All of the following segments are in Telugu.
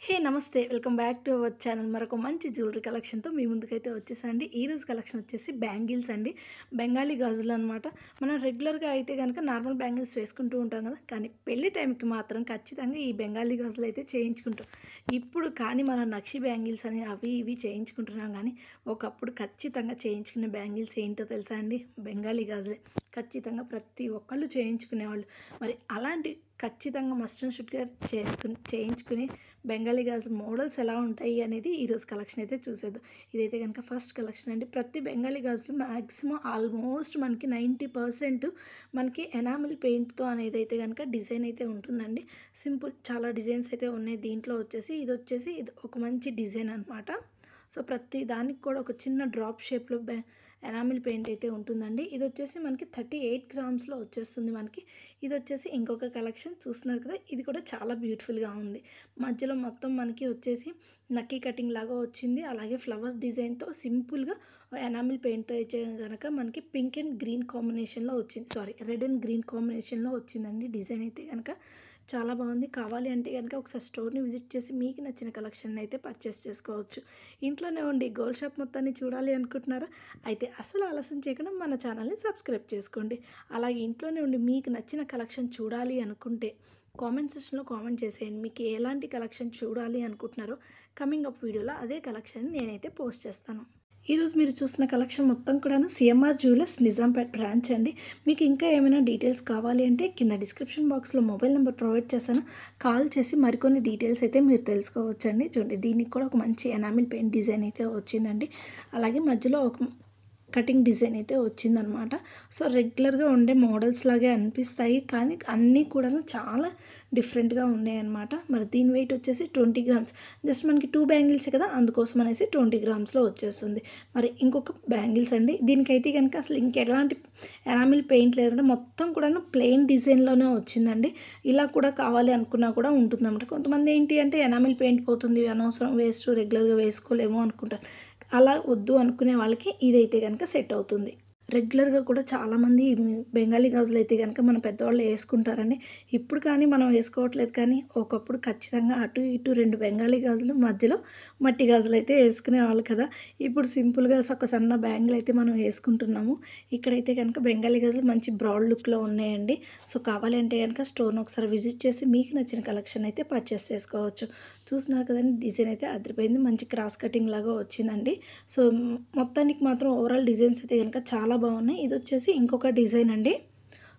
హే నమస్తే welcome back to our channel మరొక మంచి జ్యువెలరీ కలెక్షన్తో మీ ముందుకైతే వచ్చేసానండి. ఈరోజు కలెక్షన్ వచ్చేసి బ్యాంగిల్స్ అండి. బెంగాలీ గాజులు అనమాట. మనం రెగ్యులర్గా అయితే కనుక నార్మల్ బ్యాంగిల్స్ వేసుకుంటూ ఉంటాం కదా, కానీ పెళ్లి టైంకి మాత్రం ఖచ్చితంగా ఈ బెంగాలీ గాజులు అయితే చేయించుకుంటాం. ఇప్పుడు కానీ మనం నక్షి బ్యాంగిల్స్ అని అవి ఇవి చేయించుకుంటున్నాం, కానీ ఒకప్పుడు ఖచ్చితంగా చేయించుకునే బ్యాంగిల్స్ ఏంటో తెలుసా అండి? బెంగాలీ గాజులే. ఖచ్చితంగా ప్రతి ఒక్కళ్ళు చేయించుకునేవాళ్ళు. మరి అలాంటి ఖచ్చితంగా మస్ట్ అండ్ షుడ్గా చేయించుకుని బెంగాలీ గాజు మోడల్స్ ఎలా ఉంటాయి అనేది ఈరోజు కలెక్షన్ అయితే చూసేద్దాం. ఇదైతే కనుక ఫస్ట్ కలెక్షన్ అండి. ప్రతి బెంగాలీ గాజులు మ్యాక్సిమం ఆల్మోస్ట్ మనకి 90% మనకి ఎనామిల్ పెయింట్తో అనేది అయితే కనుక డిజైన్ అయితే ఉంటుందండి. సింపుల్ చాలా డిజైన్స్ అయితే ఉన్నాయి. దీంట్లో వచ్చేసి ఇది ఒక మంచి డిజైన్ అనమాట. సో ప్రతి దానికి కూడా ఒక చిన్న డ్రాప్ షేప్లో ఎనామిల్ పెయింట్ అయితే ఉంటుందండి. ఇది వచ్చేసి మనకి 38 గ్రామ్స్లో వచ్చేస్తుంది మనకి. ఇది వచ్చేసి ఇంకొక కలెక్షన్ చూస్తున్నారు కదా, ఇది కూడా చాలా బ్యూటిఫుల్గా ఉంది. మధ్యలో మొత్తం మనకి వచ్చేసి నక్కీ కటింగ్ లాగా వచ్చింది. అలాగే ఫ్లవర్స్ డిజైన్తో సింపుల్గా ఎనామిల్ పెయింట్తో అయితే కనుక మనకి పింక్ అండ్ గ్రీన్ కాంబినేషన్లో వచ్చింది, రెడ్ అండ్ గ్రీన్ కాంబినేషన్లో వచ్చిందండి. డిజైన్ అయితే కనుక చాలా బాగుంది. కావాలి అంటే కనుక ఒకసారి స్టోర్ని విజిట్ చేసి మీకు నచ్చిన కలెక్షన్ అయితే పర్చేస్ చేసుకోవచ్చు. ఇంట్లోనే ఉండి గోల్డ్ షాప్ మొత్తాన్ని చూడాలి అనుకుంటున్నారా? అయితే అసలు ఆలస్యం చేయకుండా మన ఛానల్ని సబ్స్క్రైబ్ చేసుకోండి. అలాగే ఇంట్లోనే ఉండి మీకు నచ్చిన కలెక్షన్ చూడాలి అనుకుంటే కామెంట్ సెక్షన్లో కామెంట్ చేసేయండి. మీకు ఎలాంటి కలెక్షన్ చూడాలి అనుకుంటున్నారో కమింగ్ అప్ వీడియోలో అదే కలెక్షన్ నేనైతే పోస్ట్ చేస్తాను. ఈరోజు మీరు చూసిన కలెక్షన్ మొత్తం కూడాను సిఎంఆర్ జ్యువెలర్స్ నిజాంపేట్ బ్రాంచ్ అండి. మీకు ఇంకా ఏమైనా డీటెయిల్స్ కావాలి అంటే కింద డిస్క్రిప్షన్ బాక్స్లో మొబైల్ నెంబర్ ప్రొవైడ్ చేశాను. కాల్ చేసి మరికొన్ని డీటెయిల్స్ అయితే మీరు తెలుసుకోవచ్చండి. చూడండి, దీనికి కూడా ఒక మంచి ఎనామిల్ పెయింట్ డిజైన్ అయితే వచ్చిందండి. అలాగే మధ్యలో ఒక కటింగ్ డిజైన్ అయితే వచ్చిందనమాట. సో రెగ్యులర్గా ఉండే మోడల్స్ లాగే అనిపిస్తాయి, కానీ అన్నీ కూడా చాలా డిఫరెంట్గా ఉన్నాయన్నమాట. మరి దీని వెయిట్ వచ్చేసి 20 గ్రామ్స్. జస్ట్ మనకి 2 బ్యాంగిల్స్ కదా, అందుకోసం అనేసి 20 గ్రామ్స్లో వచ్చేస్తుంది. మరి ఇంకొక బ్యాంగిల్స్ అండి. దీనికైతే కనుక అసలు ఇంకెలాంటి ఎనామిల్ పెయింట్ లేదంటే మొత్తం కూడా ప్లెయిన్ డిజైన్లోనే వచ్చిందండి. ఇలా కూడా కావాలి అనుకున్నా కూడా ఉంటుందన్నమాట. కొంతమంది ఏంటి అంటే ఎనామిల్ పెయింట్ పోతుంది, అనవసరం, వేస్ట్, రెగ్యులర్గా వేసుకోలేమో అనుకుంటారు. అలా వద్దు అనుకునే వాళ్ళకి ఇదైతే కనుక సెట్ అవుతుంది. రెగ్యులర్గా కూడా చాలామంది బెంగాలీ గాజులు అయితే కనుక మన పెద్దవాళ్ళు వేసుకుంటారండి. ఇప్పుడు కానీ మనం వేసుకోవట్లేదు, కానీ ఒకప్పుడు ఖచ్చితంగా అటు ఇటు 2 బెంగాలీ గాజులు మధ్యలో మట్టి గాజులు అయితే వేసుకునేవాళ్ళు కదా. ఇప్పుడు సింపుల్గా ఒక సన్న బ్యాంగిల్ అయితే మనం వేసుకుంటున్నాము. ఇక్కడైతే కనుక బెంగాలీ గాజులు మంచి బ్రాడ్ లుక్లో ఉన్నాయండి. సో కావాలి అంటే కనుక స్టోర్ని ఒకసారి విజిట్ చేసి మీకు నచ్చిన కలెక్షన్ అయితే పర్చేస్ చేసుకోవచ్చు. చూస్తున్నారు కదండి, డిజైన్ అయితే అదిరిపోయింది. మంచి క్రాస్ కటింగ్ లాగా వచ్చిందండి. సో మొత్తానికి మాత్రం ఓవరాల్ డిజైన్స్ అయితే కనుక చాలా బాగున్నాయి. ఇది వచ్చేసి ఇంకొక డిజైన్ అండి.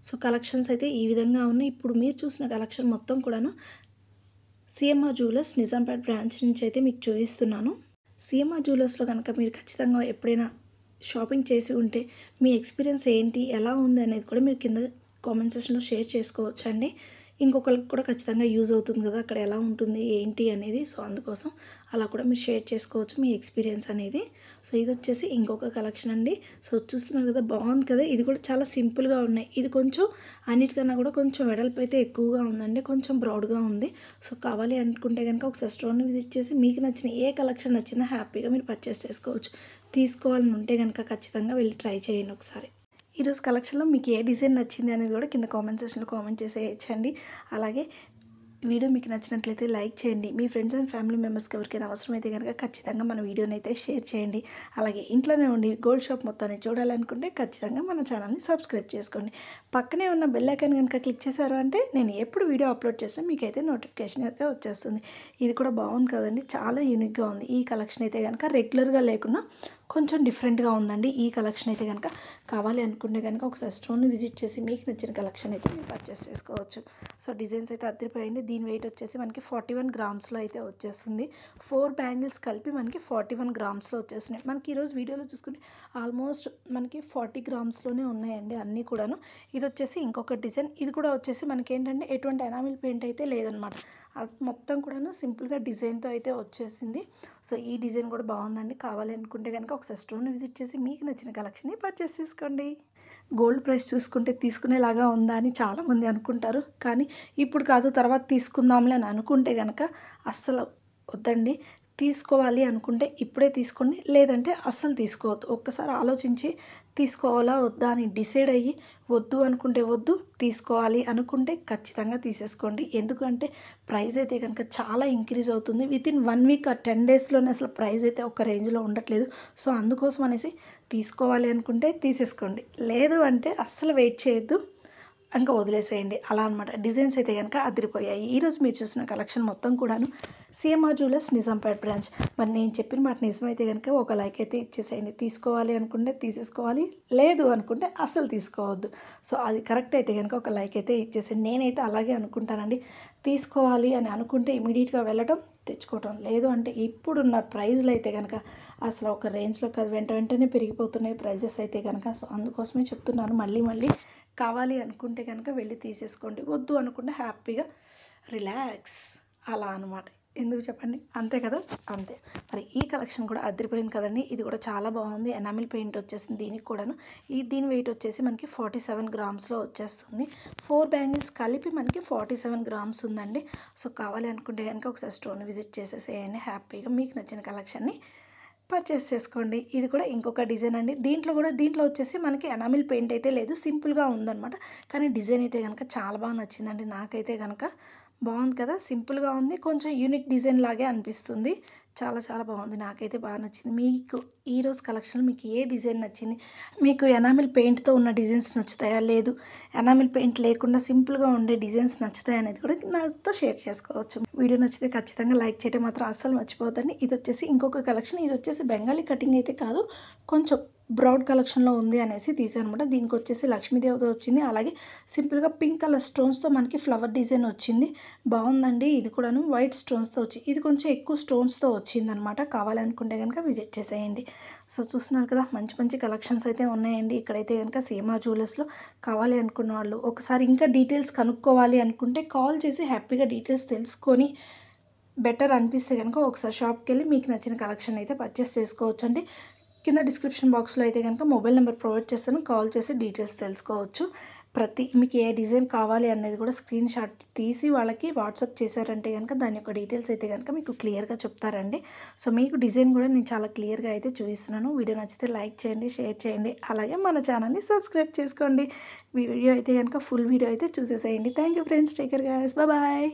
సో కలెక్షన్స్ అయితే ఈ విధంగా ఉన్నాయి. ఇప్పుడు మీరు చూసిన కలెక్షన్ మొత్తం కూడాను సిఎంఆర్ జ్యువెలర్స్ నిజాంపేట్ బ్రాంచ్ నుంచి అయితే మీకు చూపిస్తున్నాను. సిఎంఆర్ జ్యువెలర్స్లో కనుక మీరు ఖచ్చితంగా ఎప్పుడైనా షాపింగ్ చేసి ఉంటే మీ ఎక్స్పీరియన్స్ ఏంటి, ఎలా ఉంది అనేది కూడా మీరు కింద కామెంట్ సెక్షన్లో షేర్ చేసుకోవచ్చు అండి. ఇంకొకరికి కూడా ఖచ్చితంగా యూజ్ అవుతుంది కదా, అక్కడ ఎలా ఉంటుంది ఏంటి అనేది. సో అందుకోసం అలా కూడా మీరు షేర్ చేసుకోవచ్చు మీ ఎక్స్పీరియన్స్ అనేది. సో ఇది వచ్చేసి ఇంకొక కలెక్షన్ అండి. సో చూస్తున్నారు కదా, బాగుంది కదా. ఇది కూడా చాలా సింపుల్గా ఉన్నాయి. ఇది కొంచెం అన్నిటికన్నా కూడా కొంచెం వెడల్పు అయితే ఎక్కువగా ఉందండి, కొంచెం బ్రాడ్గా ఉంది. సో కావాలి అనుకుంటే కనుక ఒకసారి స్టోర్ని విజిట్ చేసి మీకు నచ్చిన ఏ కలెక్షన్ నచ్చినా హ్యాపీగా మీరు పర్చేస్ చేసుకోవచ్చు. తీసుకోవాలని ఉంటే కనుక ఖచ్చితంగా వెళ్ళి ట్రై చేయండి ఒకసారి. ఈరోజు కలెక్షన్లో మీకు ఏ డిజైన్ నచ్చింది అనేది కూడా కింద కామెంట్ సెక్షన్లో కామెంట్ చేసేయచ్చండి. అలాగే వీడియో మీకు నచ్చినట్లయితే లైక్ చేయండి. మీ ఫ్రెండ్స్ అండ్ ఫ్యామిలీ మెంబర్స్కి ఎవరికైనా అవసరమైతే కనుక ఖచ్చితంగా మన వీడియోని అయితే షేర్ చేయండి. అలాగే ఇంట్లోనే ఉండి గోల్డ్ షాప్ మొత్తాన్ని చూడాలనుకుంటే ఖచ్చితంగా మన ఛానల్ని సబ్స్క్రైబ్ చేసుకోండి. పక్కనే ఉన్న బెల్ ఐకాన్ కనుక క్లిక్ చేశారు అంటే నేను ఎప్పుడు వీడియో అప్లోడ్ చేసినా మీకైతే నోటిఫికేషన్ అయితే వచ్చేస్తుంది. ఇది కూడా బాగుంది కదండి, చాలా యూనిక్గా ఉంది. ఈ కలెక్షన్ అయితే కనుక రెగ్యులర్గా లేకుండా కొంచెం డిఫరెంట్గా ఉందండి. ఈ కలెక్షన్ అయితే కనుక కావాలి అనుకుంటే కనుక ఒకసారి స్టోర్ని విజిట్ చేసి మీకు నచ్చిన కలెక్షన్ అయితే మీరు పర్చేస్ చేసుకోవచ్చు. సో డిజైన్స్ అయితే అదిరిపోయింది. దీని వెయిట్ వచ్చేసి మనకి 41 గ్రామ్స్లో అయితే వచ్చేస్తుంది. 4 బ్యాంగిల్స్ కలిపి మనకి 41 గ్రామ్స్లో వచ్చేస్తున్నాయి. మనకి ఈరోజు వీడియోలో చూసుకుంటే ఆల్మోస్ట్ మనకి 40 గ్రామ్స్లోనే ఉన్నాయండి అన్నీ కూడాను. ఇది వచ్చేసి ఇంకొక డిజైన్. ఇది కూడా వచ్చేసి మనకి ఏంటంటే ఎటువంటి ఎనామిల్ పెయింట్ అయితే లేదనమాట. మొత్తం కూడాను సింపుల్గా డిజైన్తో అయితే వచ్చేసింది. సో ఈ డిజైన్ కూడా బాగుందండి. కావాలి అనుకుంటే కనుక ఒకసారి స్టోర్ని విజిట్ చేసి మీకు నచ్చిన కలెక్షన్ని పర్చేస్ చేసుకోండి. గోల్డ్ ప్రైస్ చూసుకుంటే తీసుకునేలాగా ఉందా అని చాలామంది అనుకుంటారు, కానీ ఇప్పుడు కాదు తర్వాత తీసుకుందాంలే అని అనుకుంటే కనుక అస్సలు వద్దండి. తీసుకోవాలి అనుకుంటే ఇప్పుడే తీసుకోండి, లేదంటే అస్సలు తీసుకోవద్దు. ఒక్కసారి ఆలోచించి తీసుకోవాలా వద్దా అని డిసైడ్ అయ్యి, వద్దు అనుకుంటే వద్దు, తీసుకోవాలి అనుకుంటే ఖచ్చితంగా తీసేసుకోండి. ఎందుకంటే ప్రైస్ అయితే కనుక చాలా ఇంక్రీజ్ అవుతుంది. వితిన్ 1 వీక్ ఆర్ 10 డేస్లోనే అసలు ప్రైస్ అయితే ఒక రేంజ్లో ఉండట్లేదు. సో అందుకోసం అనేసి తీసుకోవాలి అనుకుంటే తీసేసుకోండి, లేదు అంటే అస్సలు వెయిట్ చేయొద్దు, ఇంకా వదిలేసేయండి. అలా అనమాట. డిజైన్స్ అయితే కనుక అదిరిపోయాయి. ఈరోజు మీరు చూసిన కలెక్షన్ మొత్తం కూడాను సిఎంఆర్ జ్యువెలర్స్ నిజాంపేట్ బ్రాంచ్. మరి నేను చెప్పిన మాట నిజమైతే కనుక ఒక లైక్ అయితే ఇచ్చేసేయండి. తీసుకోవాలి అనుకుంటే తీసేసుకోవాలి, లేదు అనుకుంటే అస్సలు తీసుకోవద్దు. సో అది కరెక్ట్ అయితే కనుక ఒక లైక్ అయితే ఇచ్చేసేయండి. నేనైతే అలాగే అనుకుంటానండి. తీసుకోవాలి అని అనుకుంటే ఇమీడియట్గా వెళ్ళటం, తెచ్చుకోవటం. లేదు అంటే ఇప్పుడున్న ప్రైజ్లు అయితే కనుక అసలు ఒక రేంజ్లో కాదు, వెంటనే పెరిగిపోతున్నాయి ప్రైజెస్ అయితే కనుక. సో అందుకోసమే చెప్తున్నాను మళ్ళీ కావాలి అనుకుంటే కనుక వెళ్ళి తీసేసుకోండి, వద్దు అనుకుంటే హ్యాపీగా రిలాక్స్, అలా అనమాట. ఎందుకు చెప్పండి, అంతే కదా, అంతే. మరి ఈ కలెక్షన్ కూడా అదిరిపోయింది కదండి. ఇది కూడా చాలా బాగుంది. ఎనామిల్ పెయింట్ వచ్చేసింది దీనికి కూడాను. దీని వెయిట్ వచ్చేసి మనకి 47 గ్రామ్స్లో వచ్చేస్తుంది. 4 బ్యాంగిల్స్ కలిపి మనకి 47 గ్రామ్స్ ఉందండి. సో కావాలి అనుకుంటే కనుక ఒకసారి స్టోర్ని విజిట్ చేసేసేయండి. హ్యాపీగా మీకు నచ్చిన కలెక్షన్ని పర్చేస్ చేసుకోండి. ఇది కూడా ఇంకొక డిజైన్ అండి. దీంట్లో వచ్చేసి మనకి ఎనామిల్ పెయింట్ అయితే లేదు, సింపుల్గా ఉందన్నమాట. కానీ డిజైన్ అయితే కనుక చాలా బాగా నచ్చిందండి. నాకైతే కనుక బాగుంది కదా, సింపుల్గా ఉంది, కొంచెం యూనిక్ డిజైన్ లాగే అనిపిస్తుంది. చాలా బాగుంది, నాకైతే బాగా నచ్చింది. మీకు ఈరోజు కలెక్షన్లో మీకు ఏ డిజైన్ నచ్చింది? మీకు ఎనామిల్ పెయింట్తో ఉన్న డిజైన్స్ నచ్చుతాయా, లేదు ఎనామిల్ పెయింట్ లేకుండా సింపుల్గా ఉండే డిజైన్స్ నచ్చుతాయి అనేది కూడా నాతో షేర్ చేసుకోవచ్చు. వీడియో నచ్చితే ఖచ్చితంగా లైక్ చేయడం మాత్రం అస్సలు మర్చిపోవద్దండి. ఇది వచ్చేసి ఇంకొక కలెక్షన్. ఇది వచ్చేసి బెంగాలీ కటింగ్ అయితే కాదు, కొంచెం బ్రౌడ్ కలెక్షన్లో ఉంది అనేసి తీసానమాట. దీనికి వచ్చేసి లక్ష్మీదేవత వచ్చింది, అలాగే సింపుల్గా పింక్ కలర్ స్టోన్స్తో మనకి ఫ్లవర్ డిజైన్ వచ్చింది. బాగుందండి. ఇది కూడాను వైట్ స్టోన్స్తో వచ్చింది. ఇది కొంచెం ఎక్కువ స్టోన్స్తో వచ్చిందనమాట. కావాలనుకుంటే కనుక విజిట్ చేసేయండి. సో చూస్తున్నారు కదా, మంచి కలెక్షన్స్ అయితే ఉన్నాయండి. ఇక్కడైతే కనుక సిఎంఆర్ జ్యువెలర్స్లో. కావాలి అనుకున్న వాళ్ళు ఒకసారి ఇంకా డీటెయిల్స్ కనుక్కోవాలి అనుకుంటే కాల్ చేసి హ్యాపీగా డీటెయిల్స్ తెలుసుకొని బెటర్ అనిపిస్తే కనుక ఒకసారి షాప్కి వెళ్ళి మీకు నచ్చిన కలెక్షన్ అయితే పర్చేస్ చేసుకోవచ్చు అండి. కింద డిస్క్రిప్షన్ బాక్స్లో అయితే కనుక మొబైల్ నెంబర్ ప్రొవైడ్ చేస్తాను, కాల్ చేసి డీటెయిల్స్ తెలుసుకోవచ్చు. మీకు ఏ డిజైన్ కావాలి అనేది కూడా స్క్రీన్ షాట్ తీసి వాళ్ళకి వాట్సాప్ చేశారంటే కనుక దాని యొక్క డీటెయిల్స్ అయితే కనుక మీకు క్లియర్గా చెప్తారండి. సో మీకు డిజైన్ కూడా నేను చాలా క్లియర్గా అయితే చూపిస్తున్నాను. వీడియో నచ్చితే లైక్ చేయండి, షేర్ చేయండి, అలాగే మన ఛానల్ని సబ్స్క్రైబ్ చేసుకోండి. వీడియో అయితే కనుక ఫుల్ వీడియో అయితే చూసేసేయండి. Thank you friends, take care guys, bye.